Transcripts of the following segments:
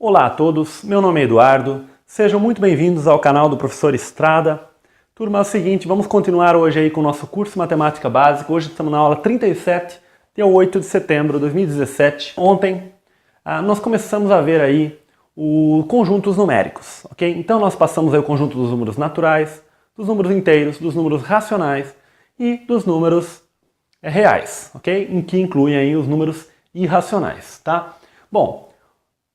Olá a todos, meu nome é Eduardo, sejam muito bem-vindos ao canal do Professor Estrada. Turma, é o seguinte, vamos continuar hoje aí com o nosso curso de Matemática Básica. Hoje estamos na aula 37, dia 8 de setembro de 2017. Ontem nós começamos a ver aí os conjuntos numéricos, ok? Então nós passamos aí o conjunto dos números naturais, dos números inteiros, dos números racionais e dos números reais, ok? Em que incluem aí os números irracionais, tá? Bom,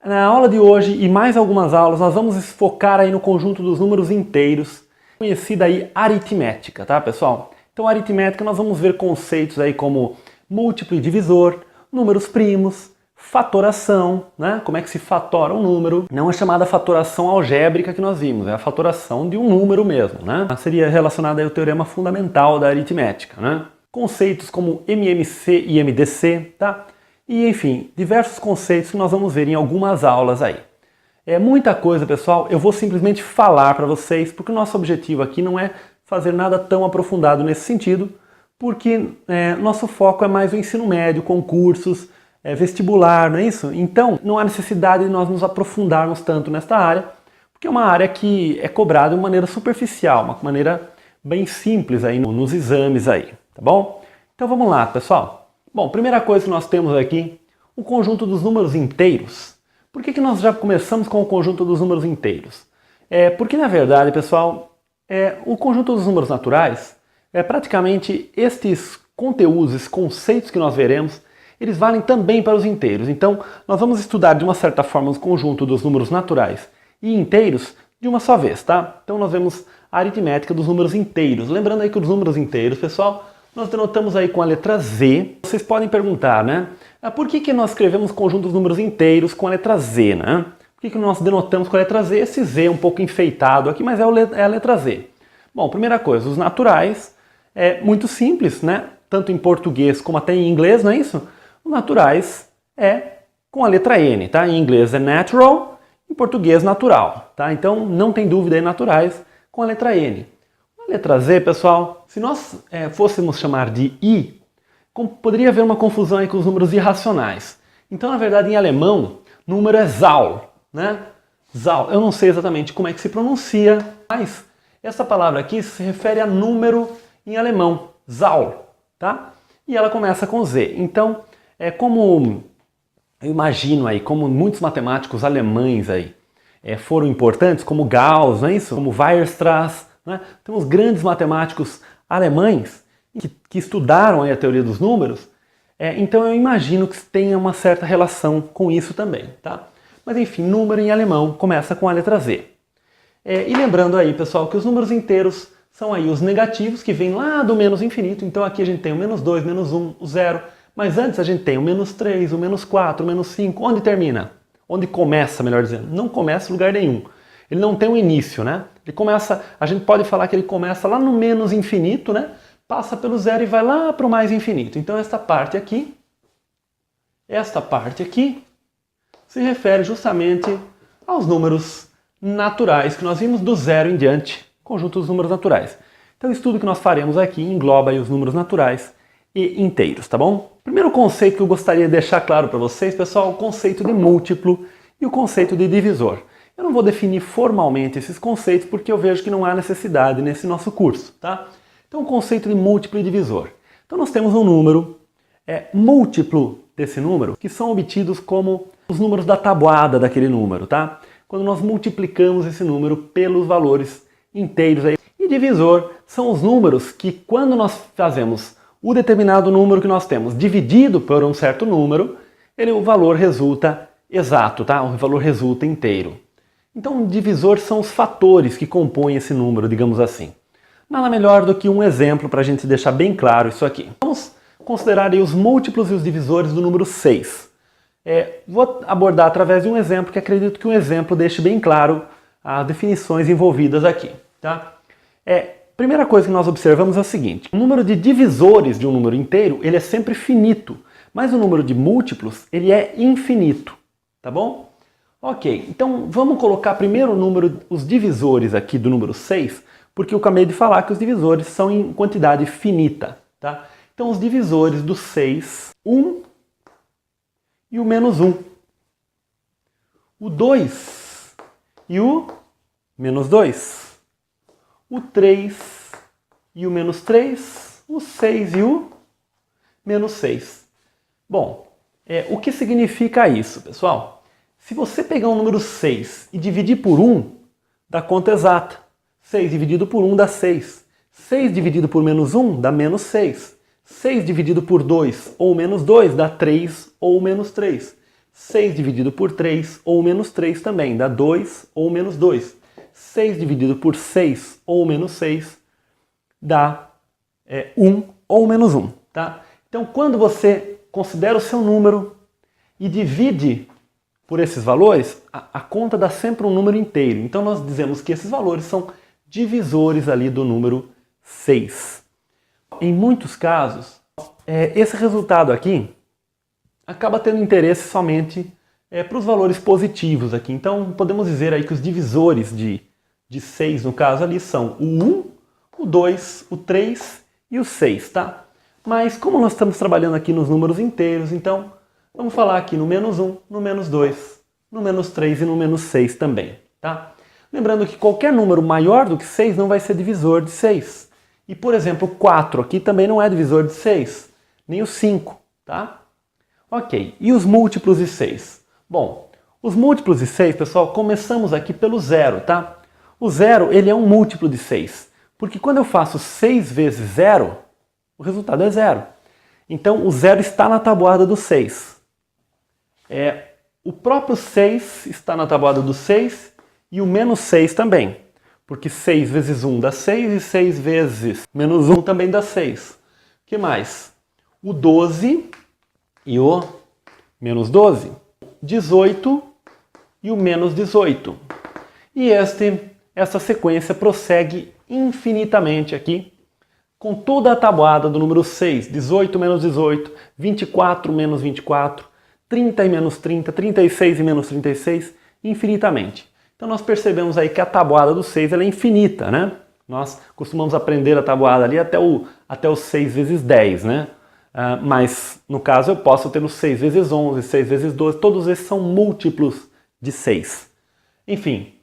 na aula de hoje e mais algumas aulas nós vamos focar aí no conjunto dos números inteiros, conhecida aí aritmética, tá pessoal? Então aritmética nós vamos ver conceitos aí como múltiplo e divisor, números primos, fatoração, né? Como é que se fatora um número. Não é chamada fatoração algébrica que nós vimos, é a fatoração de um número mesmo, né? Seria relacionada aí ao teorema fundamental da aritmética, né? Conceitos como MMC e MDC, tá? E, enfim, diversos conceitos que nós vamos ver em algumas aulas aí. É muita coisa, pessoal, eu vou simplesmente falar para vocês, porque o nosso objetivo aqui não é fazer nada tão aprofundado nesse sentido, porque nosso foco é mais o ensino médio, concursos, vestibular, não é isso? Então, não há necessidade de nós nos aprofundarmos tanto nesta área, porque é uma área que é cobrada de maneira superficial, uma maneira bem simples aí nos exames aí, tá bom? Então vamos lá, pessoal. Bom, primeira coisa que nós temos aqui, o conjunto dos números inteiros. Por que nós já começamos com o conjunto dos números inteiros? Porque, na verdade, pessoal, o conjunto dos números naturais, praticamente estes conteúdos, esses conceitos que nós veremos, eles valem também para os inteiros. Então, nós vamos estudar de uma certa forma o conjunto dos números naturais e inteiros de uma só vez, tá? Então, nós vemos a aritmética dos números inteiros. Lembrando aí que os números inteiros, pessoal, nós denotamos aí com a letra Z. Vocês podem perguntar, né? Por que nós escrevemos conjunto dos números inteiros com a letra Z, né? Por que nós denotamos com a letra Z? Esse Z é um pouco enfeitado aqui, mas é a letra Z. Bom, primeira coisa, os naturais é muito simples, né? Tanto em português como até em inglês, não é isso? Os naturais é com a letra N, tá? Em inglês é natural, em português natural, tá? Então não tem dúvida aí, naturais com a letra N. A letra Z, pessoal, se nós fôssemos chamar de I, poderia haver uma confusão aí com os números irracionais. Então, na verdade, em alemão, número é Zahl, né? Zahl. Eu não sei exatamente como é que se pronuncia, mas essa palavra aqui se refere a número em alemão, Zahl, tá? E ela começa com Z. Então, como eu imagino aí, como muitos matemáticos alemães aí foram importantes, como Gauss, não é isso? Como Weierstrass, né? Temos grandes matemáticos alemães que estudaram aí a teoria dos números, então eu imagino que tenha uma certa relação com isso também, tá? Mas enfim, número em alemão começa com a letra Z. E lembrando aí, pessoal, que os números inteiros são aí os negativos que vêm lá do menos infinito. Então aqui a gente tem o menos 2, menos 1, o 0, mas antes a gente tem o menos 3, o menos 4, o menos 5. Onde termina? Onde começa, melhor dizendo? Não começa em lugar nenhum. Ele não tem um início, né? Ele começa, a gente pode falar que ele começa lá no menos infinito, né? Passa pelo zero e vai lá para o mais infinito. Então esta parte aqui se refere justamente aos números naturais que nós vimos do zero em diante, conjunto dos números naturais. Então o estudo que nós faremos aqui engloba aí os números naturais e inteiros, tá bom? Primeiro conceito que eu gostaria de deixar claro para vocês, pessoal, é o conceito de múltiplo e o conceito de divisor. Eu não vou definir formalmente esses conceitos porque eu vejo que não há necessidade nesse nosso curso, tá? Então, o conceito de múltiplo e divisor. Então, nós temos um número múltiplo desse número, que são obtidos como os números da tabuada daquele número, tá? Quando nós multiplicamos esse número pelos valores inteiros aí. E divisor são os números que, quando nós fazemos o determinado número que nós temos dividido por um certo número, o valor resulta exato, tá? O valor resulta inteiro. Então, o divisor são os fatores que compõem esse número, digamos assim. Nada melhor do que um exemplo para a gente deixar bem claro isso aqui. Vamos considerar aí os múltiplos e os divisores do número 6. Vou abordar através de um exemplo que acredito que um exemplo deixe bem claro as definições envolvidas aqui, tá? Primeira coisa que nós observamos é o seguinte: o número de divisores de um número inteiro, ele é sempre finito, mas o número de múltiplos, ele é infinito, tá bom? Ok, então vamos colocar primeiro os divisores aqui do número 6, porque eu acabei de falar que os divisores são em quantidade finita, tá? Então os divisores do 6, 1 e o menos 1. o 2 e o menos 2, o 3 e o menos 3, o 6 e o menos 6. Bom, o que significa isso, pessoal? Se você pegar o número 6 e dividir por 1, dá conta exata. 6 dividido por 1 dá 6. 6 dividido por menos 1 dá menos 6. 6 dividido por 2 ou menos 2 dá 3 ou menos 3. 6 dividido por 3 ou menos 3 também dá 2 ou menos 2. 6 dividido por 6 ou menos 6 dá 1 ou menos 1. Tá? Então, quando você considera o seu número e divide por esses valores, a conta dá sempre um número inteiro. Então, nós dizemos que esses valores são divisores ali do número 6. Em muitos casos, esse resultado aqui acaba tendo interesse somente para os valores positivos aqui. Então, podemos dizer aí que os divisores de 6, no caso ali, são o 1, o 2, o 3 e o 6, tá? Mas como nós estamos trabalhando aqui nos números inteiros, então vamos falar aqui no menos 1, no menos 2, no menos 3 e no menos 6 também, tá? Lembrando que qualquer número maior do que 6 não vai ser divisor de 6. E, por exemplo, o 4 aqui também não é divisor de 6, nem o 5, tá? Ok, e os múltiplos de 6? Bom, os múltiplos de 6, pessoal, começamos aqui pelo 0, tá? O 0, ele é um múltiplo de 6, porque quando eu faço 6 vezes 0, o resultado é 0. Então, o 0 está na tabuada do 6. O próprio 6 está na tabuada do 6 e o menos 6 também. Porque 6 vezes 1 dá 6 e 6 vezes menos 1 também dá 6. O que mais? O 12 e o menos 12. 18 e o menos 18. E essa sequência prossegue infinitamente aqui, com toda a tabuada do número 6, 18 menos 18, 24 menos 24, 30 e menos 30, 36 e menos 36, infinitamente. Então nós percebemos aí que a tabuada do 6 ela é infinita, né? Nós costumamos aprender a tabuada ali até o 6 vezes 10, né? Mas no caso eu posso ter o 6 vezes 11, 6 vezes 12, todos esses são múltiplos de 6. Enfim,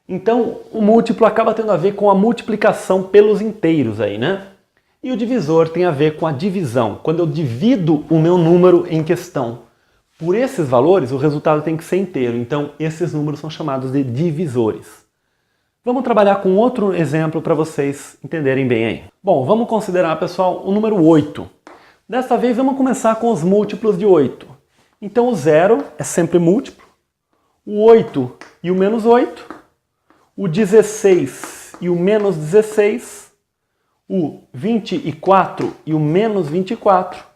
então o múltiplo acaba tendo a ver com a multiplicação pelos inteiros aí, né? E o divisor tem a ver com a divisão. Quando eu divido o meu número em questão por esses valores, o resultado tem que ser inteiro. Então, esses números são chamados de divisores. Vamos trabalhar com outro exemplo para vocês entenderem bem aí. Bom, vamos considerar, pessoal, o número 8. Desta vez, vamos começar com os múltiplos de 8. Então, o 0 é sempre múltiplo. O 8 e o menos 8. O 16 e o menos 16. O 24 e o menos 24.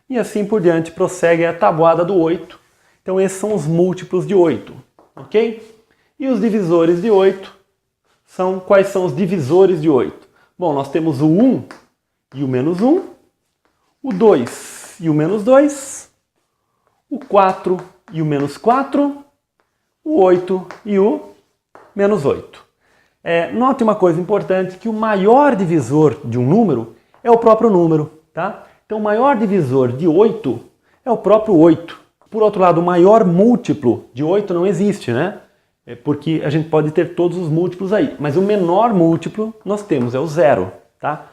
E assim por diante, prossegue a tabuada do 8. Então esses são os múltiplos de 8, ok? E os divisores de 8 quais são os divisores de 8? Bom, nós temos o 1 e o menos 1, o 2 e o menos 2, o 4 e o menos 4, o 8 e o menos 8. Note uma coisa importante, que o maior divisor de um número é o próprio número, tá? Então o maior divisor de 8 é o próprio 8. Por outro lado, o maior múltiplo de 8 não existe, né? Porque a gente pode ter todos os múltiplos aí, mas o menor múltiplo nós temos, é o 0, tá?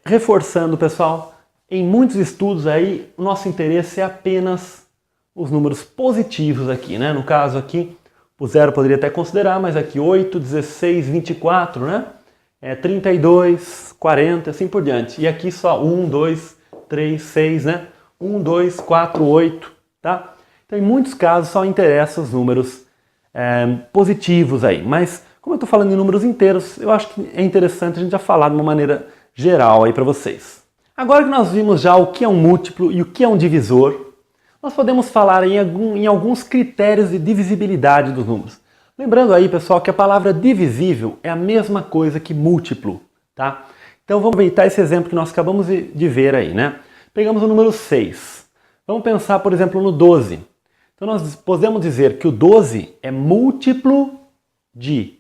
Reforçando, pessoal, em muitos estudos aí, o nosso interesse é apenas os números positivos aqui, né? No caso aqui, o 0 poderia até considerar, mas aqui 8, 16, 24, né? 32, 40, assim por diante. E aqui só 1, 2, 3, 6, né? 1, 2, 4, 8, tá? Então, em muitos casos, só interessam os números positivos aí. Mas, como eu estou falando em números inteiros, eu acho que é interessante a gente já falar de uma maneira geral aí para vocês. Agora que nós vimos já o que é um múltiplo e o que é um divisor, nós podemos falar em alguns critérios de divisibilidade dos números. Lembrando aí, pessoal, que a palavra divisível é a mesma coisa que múltiplo, tá? Então vamos aproveitar esse exemplo que nós acabamos de ver aí, né? Pegamos o número 6. Vamos pensar, por exemplo, no 12. Então nós podemos dizer que o 12 é múltiplo de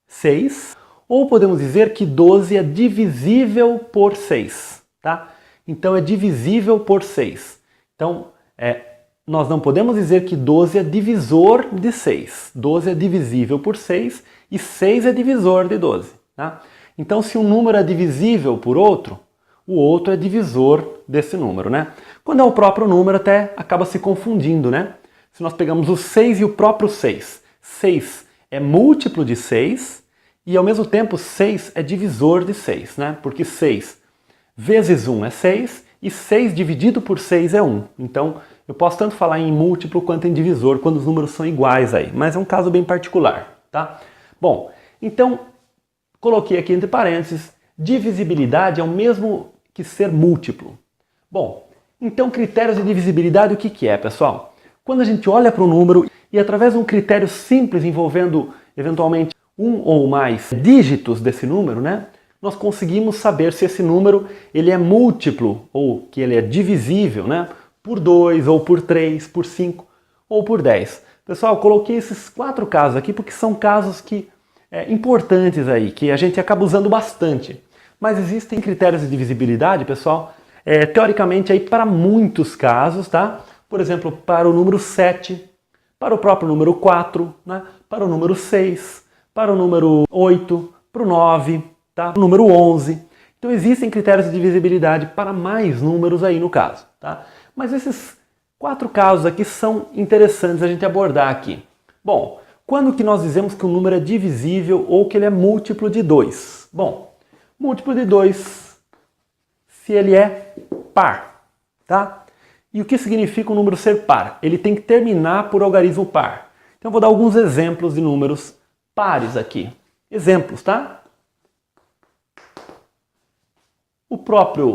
6, ou podemos dizer que 12 é divisível por 6, tá? Então é divisível por 6. Então, nós não podemos dizer que 12 é divisor de 6. 12 é divisível por 6 e 6 é divisor de 12. Tá? Então, se um número é divisível por outro, o outro é divisor desse número. Né? Quando é o próprio número, até acaba se confundindo. Né? Se nós pegamos o 6 e o próprio 6, 6 é múltiplo de 6 e, ao mesmo tempo, 6 é divisor de 6. Né? Porque 6 vezes 1 é 6 e 6 dividido por 6 é 1. Então, eu posso tanto falar em múltiplo quanto em divisor quando os números são iguais aí, mas é um caso bem particular, tá? Bom, então, coloquei aqui entre parênteses, divisibilidade é o mesmo que ser múltiplo. Bom, então critérios de divisibilidade o que é, pessoal? Quando a gente olha para um número e através de um critério simples envolvendo, eventualmente, um ou mais dígitos desse número, né? Nós conseguimos saber se esse número ele é múltiplo ou que ele é divisível, né? Por 2, ou por 3, por 5, ou por 10. Pessoal, eu coloquei esses 4 casos aqui porque são casos que importantes aí, que a gente acaba usando bastante. Mas existem critérios de divisibilidade, pessoal, teoricamente aí para muitos casos, tá? Por exemplo, para o número 7, para o próprio número 4, né? Para o número 6, para o número 8, para o 9, tá? Para o número 11. Então existem critérios de divisibilidade para mais números aí no caso, tá? Mas esses 4 casos aqui são interessantes a gente abordar aqui. Bom, quando que nós dizemos que um número é divisível ou que ele é múltiplo de 2? Bom, múltiplo de 2 se ele é par, tá? E o que significa um número ser par? Ele tem que terminar por algarismo par. Então eu vou dar alguns exemplos de números pares aqui. Exemplos, tá? O próprio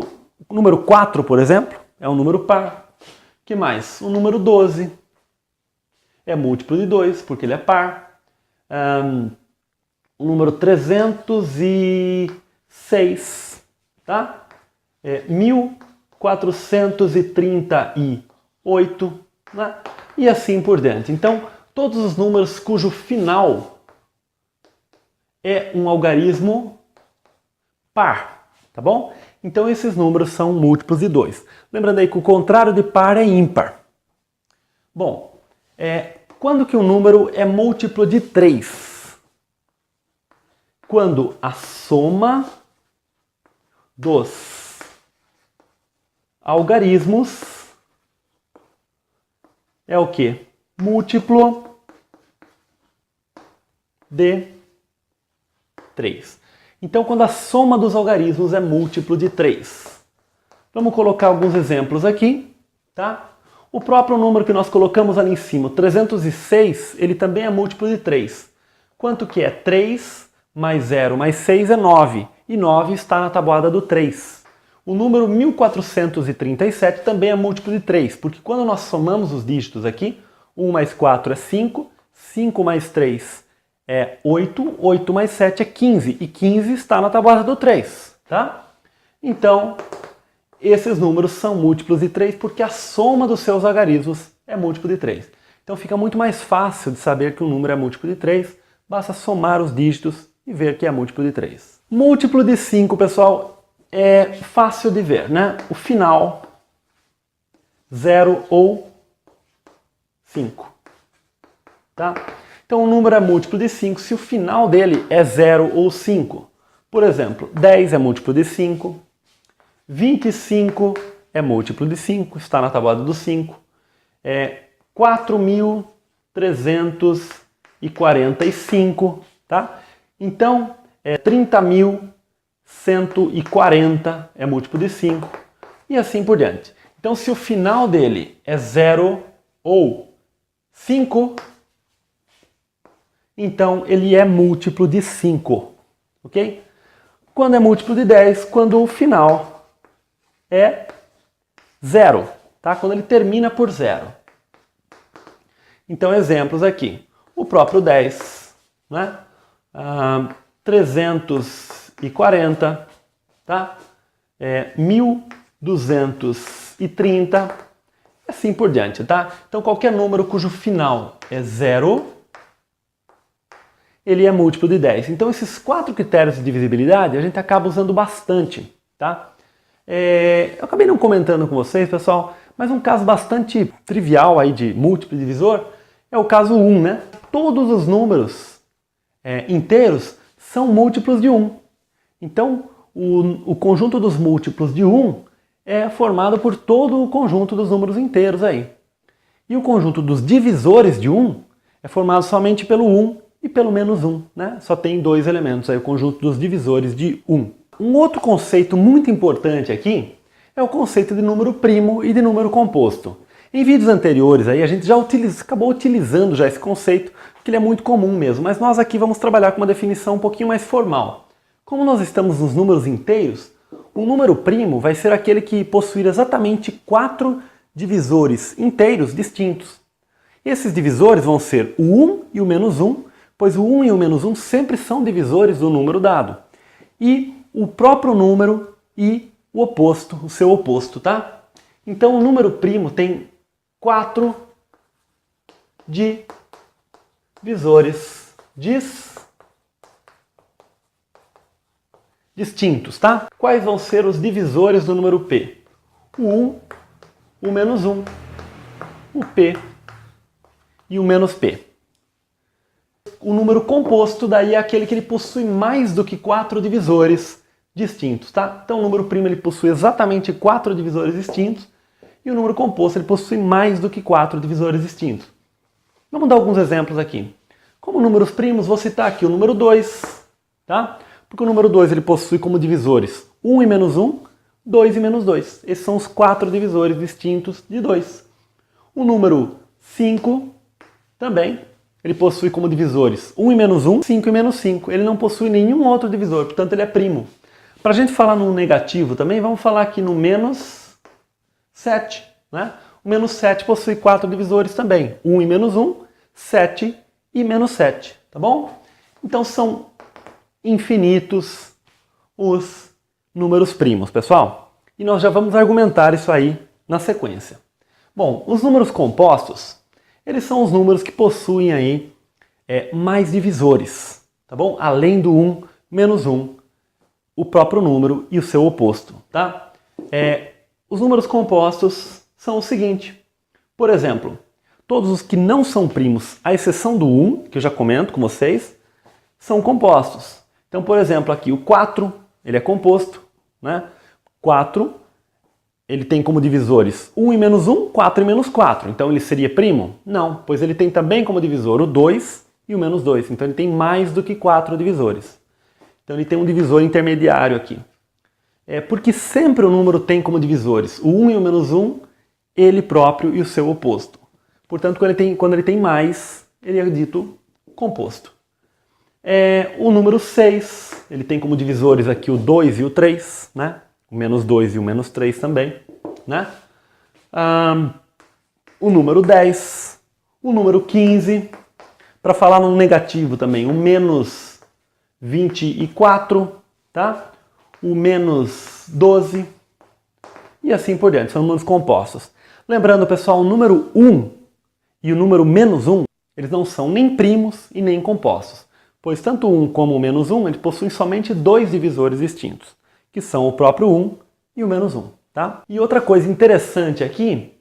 número 4, por exemplo, é um número par. O que mais? O número 12 é múltiplo de 2, porque ele é par. O número 306, tá? 1438, né? E assim por diante. Então, todos os números cujo final é um algarismo par, tá bom? Então esses números são múltiplos de 2. Lembrando aí que o contrário de par é ímpar. Bom, quando que um número é múltiplo de 3? Quando a soma dos algarismos é o quê? Múltiplo de 3. Então, quando a soma dos algarismos é múltiplo de 3. Vamos colocar alguns exemplos aqui, tá? O próprio número que nós colocamos ali em cima, 306, ele também é múltiplo de 3. Quanto que é? 3 mais 0 mais 6 é 9. E 9 está na tabuada do 3. O número 1437 também é múltiplo de 3, porque quando nós somamos os dígitos aqui, 1 mais 4 é 5, 5 mais 3 é 8, 8 mais 7 é 15, e 15 está na tabuada do 3, tá? Então, esses números são múltiplos de 3 porque a soma dos seus algarismos é múltiplo de 3. Então fica muito mais fácil de saber que um número é múltiplo de 3, basta somar os dígitos e ver que é múltiplo de 3. Múltiplo de 5, pessoal, é fácil de ver, né? O final, 0 ou 5, tá? Então o número é múltiplo de 5 se o final dele é 0 ou 5. Por exemplo, 10 é múltiplo de 5, 25 é múltiplo de 5, está na tabuada do 5, 4.345, tá? Então, 30.140 é múltiplo de 5 e assim por diante. Então, se o final dele é 0 ou 5, então ele é múltiplo de 5, ok? Quando é múltiplo de 10, quando o final é 0, tá? Quando ele termina por 0. Então, exemplos aqui. O próprio 10, né? 340, tá? 1230, assim por diante, tá? Então, qualquer número cujo final é 0, ele é múltiplo de 10. Então, esses 4 critérios de divisibilidade a gente acaba usando bastante, tá? Eu acabei não comentando com vocês, pessoal, Mas um caso bastante trivial aí de múltiplo divisor é o caso 1, né? Todos os números inteiros são múltiplos de 1. Então, o conjunto dos múltiplos de 1 é formado por todo o conjunto dos números inteiros aí. E o conjunto dos divisores de 1 é formado somente pelo 1 e pelo menos 1, né? Só tem dois elementos aí, o conjunto dos divisores de 1. Um outro conceito muito importante aqui é o conceito de número primo e de número composto. Em vídeos anteriores aí a gente já acabou utilizando já esse conceito, porque ele é muito comum mesmo, mas nós aqui vamos trabalhar com uma definição um pouquinho mais formal. Como nós estamos nos números inteiros, um número primo vai ser aquele que possuir exatamente 4 divisores inteiros distintos. Esses divisores vão ser o 1 e o menos 1, pois o 1 e o menos 1 sempre são divisores do número dado. E o próprio número e o oposto, o seu oposto, tá? Então o número primo tem 4 divisores distintos, tá? Quais vão ser os divisores do número P? O 1, o menos 1, o P e o menos P. O número composto daí é aquele que ele possui mais do que 4 divisores distintos, tá? Então o número primo ele possui exatamente 4 divisores distintos e o número composto ele possui mais do que 4 divisores distintos. Vamos dar alguns exemplos aqui. Como números primos, vou citar aqui o número 2, tá? Porque o número 2 ele possui como divisores 1 e menos 1, 2 e menos 2. Esses são os 4 divisores distintos de 2. O número 5 também, ele possui como divisores 1 e menos 1, 5 e menos 5. Ele não possui nenhum outro divisor, portanto ele é primo. Para a gente falar no negativo também, vamos falar aqui no menos 7, né? O menos 7 possui 4 divisores também. 1 e menos 1, 7 e menos 7, tá bom? Então são infinitos os números primos, pessoal. E nós já vamos argumentar isso aí na sequência. Bom, os números compostos, eles são os números que possuem aí mais divisores, tá bom? Além do 1, menos 1, o próprio número e o seu oposto, tá? Os números compostos são o seguinte, por exemplo, todos os que não são primos, à exceção do 1, que eu já comento com vocês, são compostos. Então, por exemplo, aqui o 4, ele é composto, né? 4, ele tem como divisores 1 e menos 1, 4 e menos 4. Então ele seria primo? Não, pois ele tem também como divisor o 2 e o menos 2. Então ele tem mais do que 4 divisores. Então ele tem um divisor intermediário aqui. Porque sempre o número tem como divisores o 1 e o menos 1, ele próprio e o seu oposto. Portanto, quando ele tem mais, ele é dito composto. O número 6, ele tem como divisores aqui o 2 e o 3, né? O menos 2 e o menos 3 também, né? O número 10, o número 15, para falar no negativo também, o menos 24, tá? O menos 12 e assim por diante, são números compostos. Lembrando, pessoal, o número 1 e o número menos 1, eles não são nem primos e nem compostos, pois tanto o 1 como o menos 1, eles possuem somente 2 divisores distintos, que são o próprio 1 e o menos 1, tá? E outra coisa interessante aqui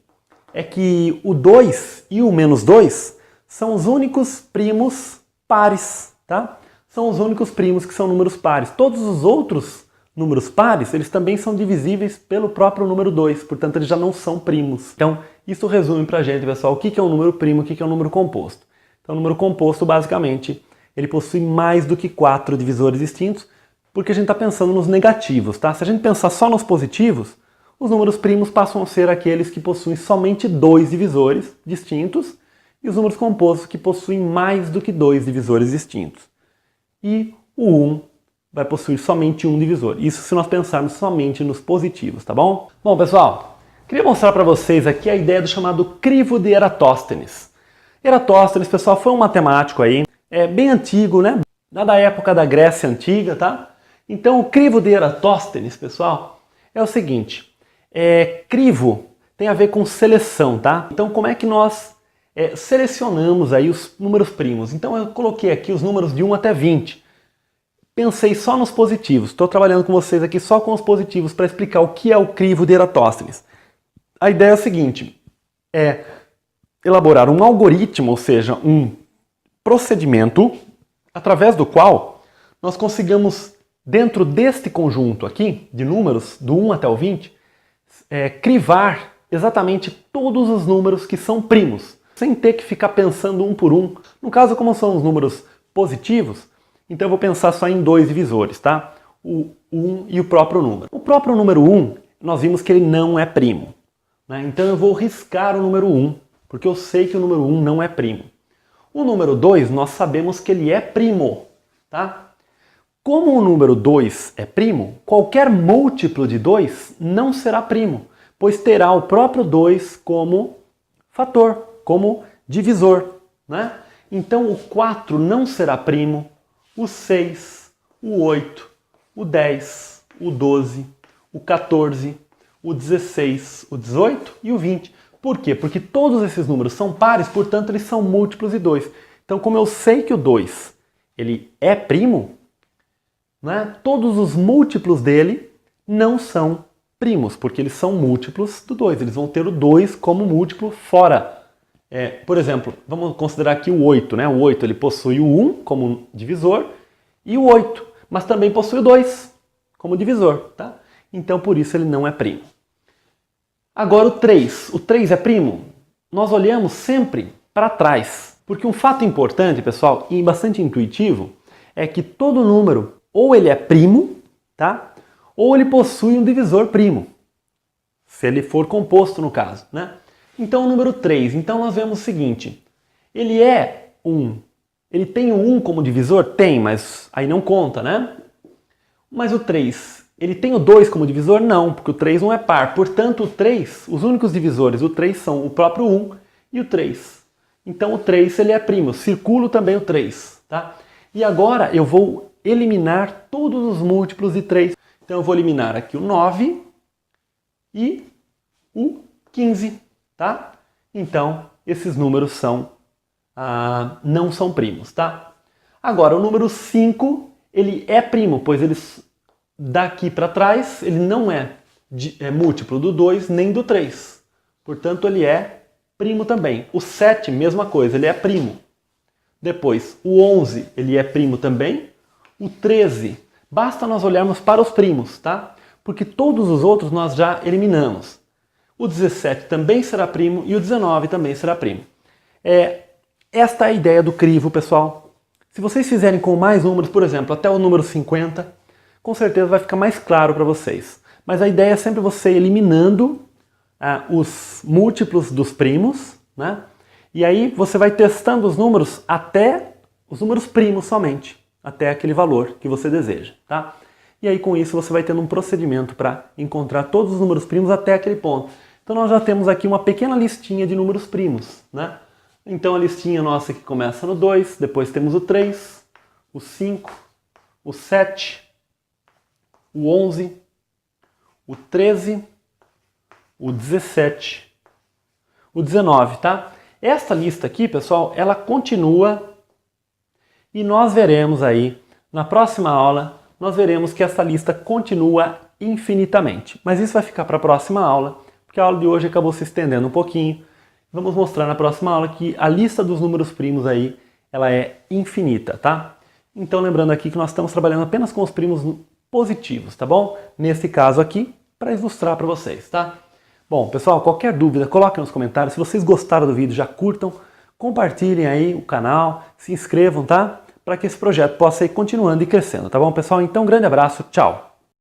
é que o 2 e o menos 2 são os únicos primos pares, tá? São os únicos primos que são números pares. Todos os outros números pares, eles também são divisíveis pelo próprio número 2, portanto eles já não são primos. Então, isso resume pra gente, pessoal, o que é um número primo, o que é um número composto. Então, o número composto, basicamente, ele possui mais do que 4 divisores distintos, porque a gente está pensando nos negativos, tá? Se a gente pensar só nos positivos, os números primos passam a ser aqueles que possuem somente 2 divisores distintos e os números compostos que possuem mais do que 2 divisores distintos. E o 1 vai possuir somente um divisor. Isso se nós pensarmos somente nos positivos, tá bom? Bom, pessoal, queria mostrar para vocês aqui a ideia do chamado crivo de Eratóstenes. Eratóstenes, pessoal, foi um matemático aí, bem antigo, né? Da época da Grécia Antiga, tá? Então, o crivo de Eratóstenes, pessoal, é o seguinte. Crivo tem a ver com seleção, tá? Então, como é que nós selecionamos aí os números primos? Então, eu coloquei aqui os números de 1 até 20. Pensei só nos positivos. Estou trabalhando com vocês aqui só com os positivos para explicar o que é o crivo de Eratóstenes. a ideia é a seguinte, é elaborar um algoritmo, ou seja, um procedimento através do qual nós consigamos, dentro deste conjunto aqui de números, do 1 até o 20, crivar exatamente todos os números que são primos, sem ter que ficar pensando um por um. No caso, como são os números positivos, então eu vou pensar só em dois divisores, tá? O 1 e o próprio número. O próprio número 1, nós vimos que ele não é primo, né? Então eu vou riscar o número 1, porque eu sei que o número 1 não é primo. O número 2, nós sabemos que ele é primo, tá? Como o número 2 é primo, qualquer múltiplo de 2 não será primo, pois terá o próprio 2 como fator, como divisor, né? Então o 4 não será primo, o 6, o 8, o 10, o 12, o 14, o 16, o 18 e o 20. Por quê? Porque todos esses números são pares, portanto eles são múltiplos de 2. Então, como eu sei que o 2 ele é primo, né, todos os múltiplos dele não são primos, porque eles são múltiplos do 2. Eles vão ter o 2 como múltiplo fora. Por exemplo, vamos considerar aqui o 8. Né? O 8 ele possui o 1 como divisor e o 8, mas também possui o 2 como divisor. Tá? Então, por isso ele não é primo. Agora o 3. O 3 é primo? Nós olhamos sempre para trás. Porque um fato importante, pessoal, e bastante intuitivo, é que todo número ou ele é primo, tá? Ou ele possui um divisor primo. Se ele for composto, no caso, né? Então o número 3. Então nós vemos o seguinte. Ele é 1. Ele tem o 1 como divisor? Tem, mas aí não conta, né? Mas o 3... ele tem o 2 como divisor? Não, porque o 3 não é par. Portanto, o 3, os únicos divisores do 3 são o próprio 1 e o 3. Então, o 3 ele é primo. Circulo também o 3. Tá? E agora eu vou eliminar todos os múltiplos de 3. Então, eu vou eliminar aqui o 9 e o 15. Tá? Então, esses números não são primos. Tá? Agora, o número 5 ele é primo, pois eles... daqui para trás, ele não é múltiplo do 2 nem do 3. Portanto, ele é primo também. O 7, mesma coisa, ele é primo. Depois, o 11, ele é primo também. O 13, basta nós olharmos para os primos, tá? Porque todos os outros nós já eliminamos. O 17 também será primo e o 19 também será primo. Esta é a ideia do crivo, pessoal. Se vocês fizerem com mais números, por exemplo, até o número 50... com certeza vai ficar mais claro para vocês. Mas a ideia é sempre você eliminando os múltiplos dos primos, né? E aí você vai testando os números até os números primos somente, até aquele valor que você deseja, tá? E aí com isso você vai tendo um procedimento para encontrar todos os números primos até aquele ponto. Então nós já temos aqui uma pequena listinha de números primos, né? Então a listinha nossa que começa no 2, depois temos o 3, o 5, o 7... o 11, o 13, o 17, o 19, tá? Esta lista aqui, pessoal, ela continua e nós veremos aí, na próxima aula, nós veremos que essa lista continua infinitamente. Mas isso vai ficar para a próxima aula, porque a aula de hoje acabou se estendendo um pouquinho. Vamos mostrar na próxima aula que a lista dos números primos aí, ela é infinita, tá? Então lembrando aqui que nós estamos trabalhando apenas com os primos positivos, tá bom? Nesse caso aqui, para ilustrar para vocês, tá? Bom, pessoal, qualquer dúvida, coloquem nos comentários. Se vocês gostaram do vídeo, já curtam, compartilhem aí o canal, se inscrevam, tá? Para que esse projeto possa ir continuando e crescendo, tá bom, pessoal? Então, um grande abraço, tchau!